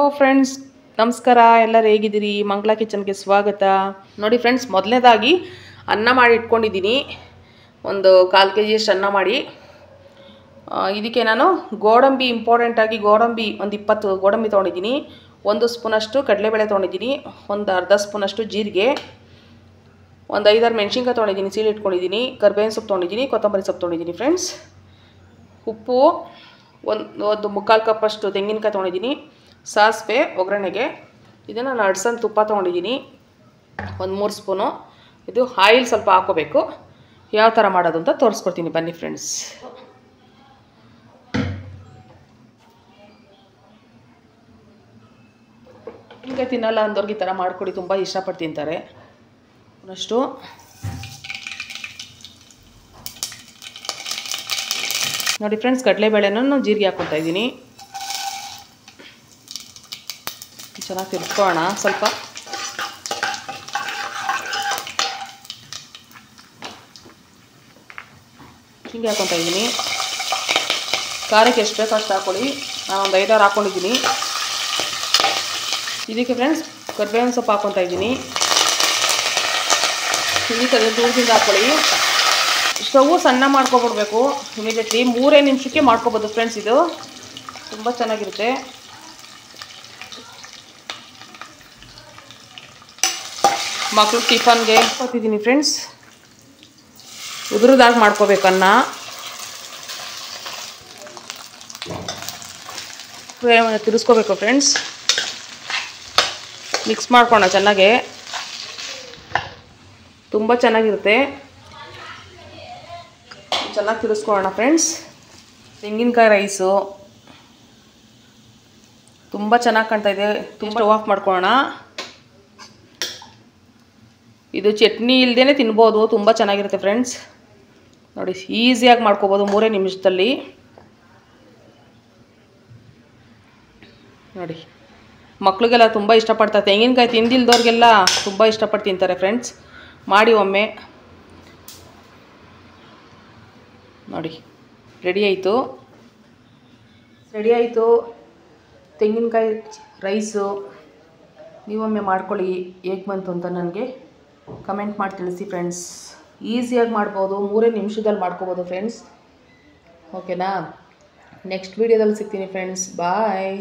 Hello friends, ನಮಸ್ಕಾರ. ಎಲ್ಲರೂ ಹೇಗಿದ್ದೀರಿ? ಮಂಗಳ ಕಿಚನ್ಗೆ ಸ್ವಾಗತ. ನೋಡಿ ಫ್ರೆಂಡ್ಸ್, ಮೊದಲನೇದಾಗಿ ಅನ್ನ ಮಾಡಿ ಇಟ್ಕೊಂಡಿದ್ದೀನಿ. ಒಂದು 1/4 kg ಅಷ್ಟು ಅನ್ನ ಮಾಡಿ, ಇದಕ್ಕೆ ನಾನು ಗೋಡಂಬಿ, ಇಂಪಾರ್ಟೆಂಟಾಗಿ ಗೋಡಂಬಿ ಒಂದು 20 ಗೋಡಂಬಿ ತೊಗೊಂಡಿದ್ದೀನಿ. 1 ಸ್ಪೂನಷ್ಟು ಕಡಲೆಬೇಳೆ ತೊಗೊಂಡಿದ್ದೀನಿ, ಒಂದು ಅರ್ಧ ಸ್ಪೂನಷ್ಟು ಜೀರಿಗೆ, ಒಂದು 5-6 ಮೆಣಸಿನ್ಕಾಯಿ ತೊಗೊಂಡಿದ್ದೀನಿ, ಸೀಳಿ ಇಟ್ಕೊಂಡಿದ್ದೀನಿ, ಕರ್ಬೇವಿನ ಸೊಪ್ಪು ತೊಗೊಂಡಿದ್ದೀನಿ, ಕೊತ್ತಂಬರಿ ಸೊಪ್ಪು ತೊಗೊಂಡಿದ್ದೀನಿ ಫ್ರೆಂಡ್ಸ್. ಉಪ್ಪು, ಒಂದು 3/4 ಕಪ್ಪಷ್ಟು ತೆಂಗಿನಕಾಯಿ ತೊಗೊಂಡಿದ್ದೀನಿ, ಸಾಸಿವೆ ಒಗ್ಗರಣೆಗೆ, ಇದನ್ನು ನಾನು ಅಡ್ಸನ್ ತುಪ್ಪ ತೊಗೊಂಡಿದ್ದೀನಿ, ಒಂದು 3 ಸ್ಪೂನು. ಇದು ಆಯಿಲ್ ಸ್ವಲ್ಪ ಹಾಕೋಬೇಕು. ಯಾವ ಥರ ಮಾಡೋದು ಅಂತ ತೋರಿಸ್ಕೊಡ್ತೀನಿ ಬನ್ನಿ ಫ್ರೆಂಡ್ಸ್. ಹಿಂಗೆ ತಿನ್ನಲ್ಲ ಅಂದವ್ರಿಗೆ ಈ ಥರ ಮಾಡಿಕೊಡಿ, ತುಂಬ ಇಷ್ಟಪಟ್ಟು ತಿಂತಾರೆ. ಒಂದಷ್ಟು ನೋಡಿ ಫ್ರೆಂಡ್ಸ್, ಕಡಲೆಬೇಳೆನೂ ಜೀರಿಗೆ ಹಾಕ್ಕೊತಾ ಇದ್ದೀನಿ. ಚೆನ್ನಾಗಿ ತಿರ್ಸ್ಕೊಳ್ಳೋಣ. ಸ್ವಲ್ಪ ಹಿಂಗೆ ಹಾಕ್ಕೊತಾ ಇದ್ದೀನಿ. ಖಾರಕ್ಕೆ ಎಷ್ಟು ಬೇಕೋ ಅಷ್ಟು ಹಾಕ್ಕೊಳ್ಳಿ. ನಾನು ಒಂದು 5-6 ಹಾಕ್ಕೊಂಡಿದ್ದೀನಿ. ಇದಕ್ಕೆ ಫ್ರೆಂಡ್ಸ್ ಕರ್ಬೇವಿನ ಸೊಪ್ಪು ಹಾಕ್ಕೊತಾ ಇದ್ದೀನಿ. ಇದಕ್ಕೆ ದೂರದಿಂದ ಹಾಕ್ಕೊಳ್ಳಿ. ಸ್ಟವ್ ಸಣ್ಣ ಮಾಡ್ಕೊಬಿಡ್ಬೇಕು ಇಮಿಡಿಯೇಟ್ಲಿ. 3 ನಿಮಿಷಕ್ಕೆ ಮಾಡ್ಕೊಬೋದು ಫ್ರೆಂಡ್ಸ್. ಇದು ತುಂಬ ಚೆನ್ನಾಗಿರುತ್ತೆ. ಮಕ್ಕಳು ಟಿಫನ್ಗೆ ಕೊಡ್ತಿದ್ದೀನಿ ಫ್ರೆಂಡ್ಸ್. ಉದುರುದಾಗಿ ಮಾಡ್ಕೋಬೇಕು ಅನ್ನ. ತಿರ್ಸ್ಕೋಬೇಕು ಫ್ರೆಂಡ್ಸ್. ಮಿಕ್ಸ್ ಮಾಡ್ಕೊಳ್ಳೋಣ ಚೆನ್ನಾಗೆ, ತುಂಬ ಚೆನ್ನಾಗಿರುತ್ತೆ. ಚೆನ್ನಾಗಿ ತಿರ್ಸ್ಕೊಳ್ಳೋಣ ಫ್ರೆಂಡ್ಸ್. ತೆಂಗಿನಕಾಯಿ ರೈಸು ತುಂಬ ಚೆನ್ನಾಗಿ ಕಾಣ್ತಾ ಇದೆ. ತುಂಬ ಆಫ್ ಮಾಡ್ಕೊಳ್ಳೋಣ. ಇದು ಚಟ್ನಿ ಇಲ್ಲದೇ ತಿನ್ಬೋದು, ತುಂಬ ಚೆನ್ನಾಗಿರುತ್ತೆ ಫ್ರೆಂಡ್ಸ್. ನೋಡಿ, ಈಸಿಯಾಗಿ ಮಾಡ್ಕೋಬೋದು 3 ನಿಮಿಷದಲ್ಲಿ. ನೋಡಿ, ಮಕ್ಕಳಿಗೆಲ್ಲ ತುಂಬ ಇಷ್ಟಪಡ್ತಾರೆ. ತೆಂಗಿನಕಾಯಿ ತಿಂದಿಲ್ದವ್ರಿಗೆಲ್ಲ ತುಂಬ ಇಷ್ಟಪಟ್ಟು ತಿಂತಾರೆ ಫ್ರೆಂಡ್ಸ್. ಮಾಡಿ ಒಮ್ಮೆ. ನೋಡಿ, ರೆಡಿ ಆಯಿತು ತೆಂಗಿನಕಾಯಿ ರೈಸು. ನೀವೊಮ್ಮೆ ಮಾಡ್ಕೊಳ್ಳಿ, ಹೇಗೆ ಬಂತು ಅಂತ ನನಗೆ ಕಮೆಂಟ್ ಮಾಡಿ ತಿಳಿಸಿ ಫ್ರೆಂಡ್ಸ್. ಈಸಿಯಾಗಿ ಮಾಡ್ಬೋದು, 3 ನಿಮಿಷದಲ್ಲಿ ಮಾಡ್ಕೋಬೋದು ಫ್ರೆಂಡ್ಸ್. ಓಕೆನಾ? ನೆಕ್ಸ್ಟ್ ವೀಡಿಯೋದಲ್ಲಿ ಸಿಗ್ತೀನಿ ಫ್ರೆಂಡ್ಸ್. ಬಾಯ್.